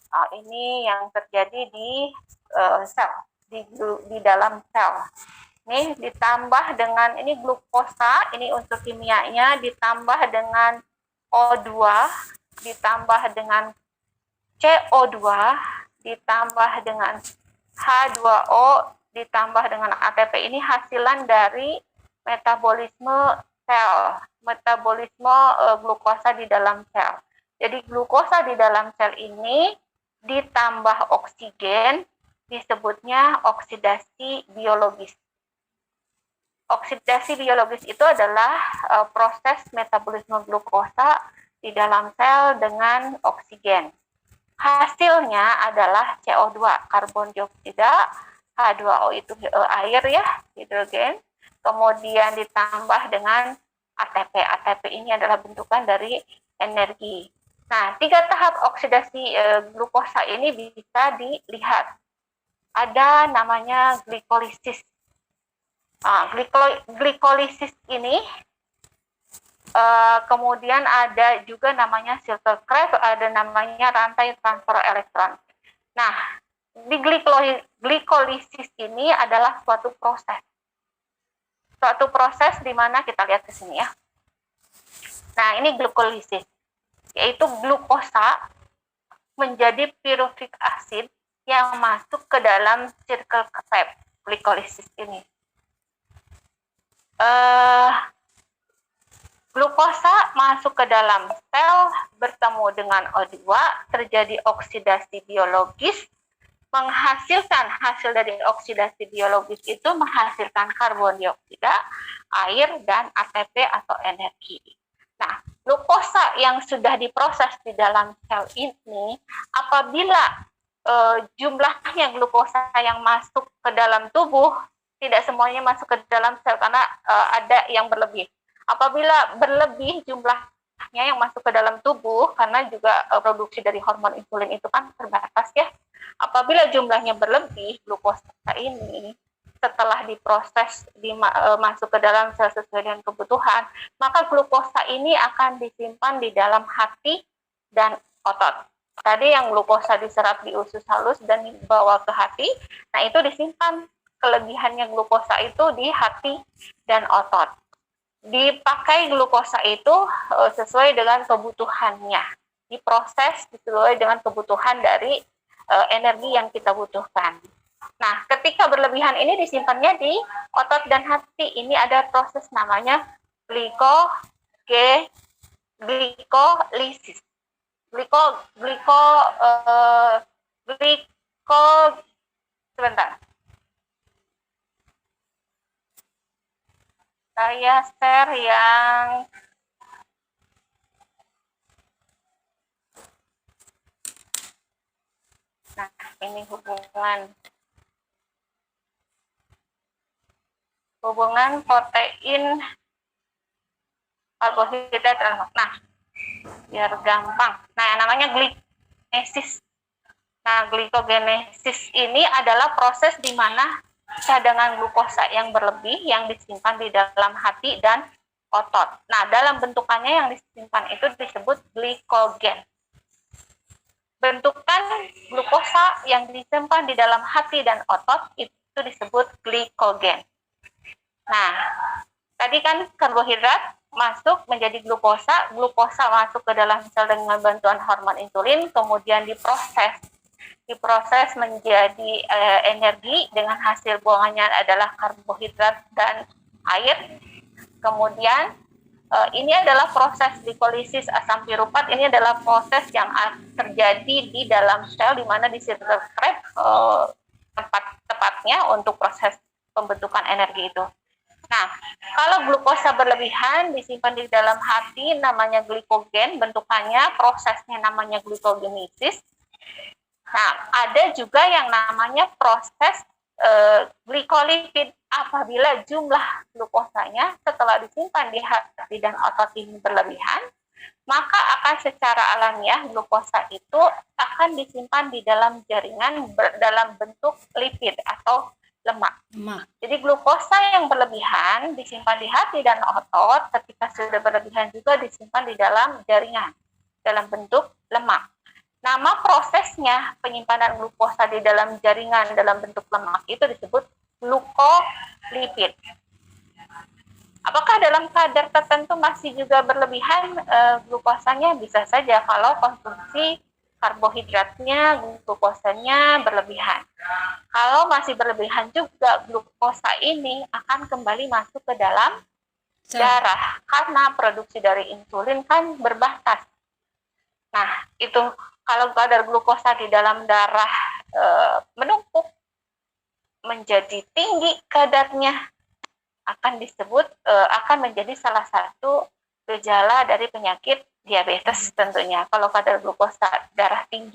Ini yang terjadi di sel, di dalam sel. Ini ditambah dengan ini glukosa, ini unsur kimianya, ditambah dengan O2, ditambah dengan CO2, ditambah dengan H2O, ditambah dengan ATP. Ini hasilan dari metabolisme sel, metabolisme glukosa di dalam sel. Jadi glukosa di dalam sel ini ditambah oksigen disebutnya oksidasi biologis. Oksidasi biologis itu adalah proses metabolisme glukosa di dalam sel dengan oksigen. Hasilnya adalah CO2, karbon dioksida, H2O itu air ya, hidrogen, kemudian ditambah dengan ATP. ATP ini adalah bentukan dari energi. Nah, 3 tahap oksidasi glukosa ini bisa dilihat. Ada namanya glikolisis. Glikolisis ini kemudian ada juga namanya circle crab, ada namanya rantai transfer elektron. Nah, di glikolisis ini adalah suatu proses. Suatu proses di mana kita lihat ke sini ya. Nah, ini glikolisis, yaitu glukosa menjadi piruvic acid yang masuk ke dalam circle crab glikolisis ini. Glukosa masuk ke dalam sel, bertemu dengan O2, terjadi oksidasi biologis, menghasilkan hasil dari oksidasi biologis itu menghasilkan karbon dioksida, air, dan ATP atau energi. Nah, glukosa yang sudah diproses di dalam sel ini, apabila jumlahnya glukosa yang masuk ke dalam tubuh, tidak semuanya masuk ke dalam sel karena ada yang berlebih. Apabila berlebih jumlahnya yang masuk ke dalam tubuh, karena juga produksi dari hormon insulin itu kan terbatas ya. Apabila jumlahnya berlebih, glukosa ini setelah diproses masuk ke dalam sel sesuai dengan kebutuhan, maka glukosa ini akan disimpan di dalam hati dan otot. Tadi yang glukosa diserap di usus halus dan dibawa ke hati, nah itu disimpan kelebihannya glukosa itu di hati dan otot. Dipakai glukosa itu sesuai dengan kebutuhannya, diproses sesuai dengan kebutuhan dari energi yang kita butuhkan. Nah, ketika berlebihan ini disimpannya di otot dan hati. Ini ada proses namanya glikolisis. Sebentar. Saya share yang ini hubungan protein karbohidrat. Nah, biar gampang. Nah, yang namanya glikogenesis. Nah, glikogenesis ini adalah proses di mana cadangan glukosa yang berlebih yang disimpan di dalam hati dan otot. Nah, dalam bentukannya yang disimpan itu disebut glikogen. Bentukan glukosa yang disimpan di dalam hati dan otot itu disebut glikogen. Nah, tadi kan karbohidrat masuk menjadi glukosa, glukosa masuk ke dalam sel dengan bantuan hormon insulin, kemudian diproses menjadi energi dengan hasil buangannya adalah karbohidrat dan air. Kemudian ini adalah proses glikolisis asam piruvat. Ini adalah proses yang terjadi di dalam sel, di mana di circle crab tepatnya untuk proses pembentukan energi itu. Nah, kalau glukosa berlebihan disimpan di dalam hati namanya glikogen, bentukannya prosesnya namanya glikogenesis. Nah, ada juga yang namanya proses glikolipid. Apabila jumlah glukosanya setelah disimpan di hati dan otot ini berlebihan, maka akan secara alamiah glukosa itu akan disimpan di dalam jaringan dalam bentuk lipid atau lemak. Jadi glukosa yang berlebihan disimpan di hati dan otot, ketika sudah berlebihan juga disimpan di dalam jaringan dalam bentuk lemak. Nama prosesnya penyimpanan glukosa di dalam jaringan dalam bentuk lemak itu disebut glukolipid. Apakah dalam kadar tertentu masih juga berlebihan glukosanya? Bisa saja kalau konsumsi karbohidratnya, glukosanya berlebihan. Kalau masih berlebihan juga, glukosa ini akan kembali masuk ke dalam darah karena produksi dari insulin kan berbatas. Nah, itu kalau kadar glukosa di dalam darah menumpuk menjadi tinggi kadarnya, akan disebut akan menjadi salah satu gejala dari penyakit diabetes tentunya. Kalau kadar glukosa darah tinggi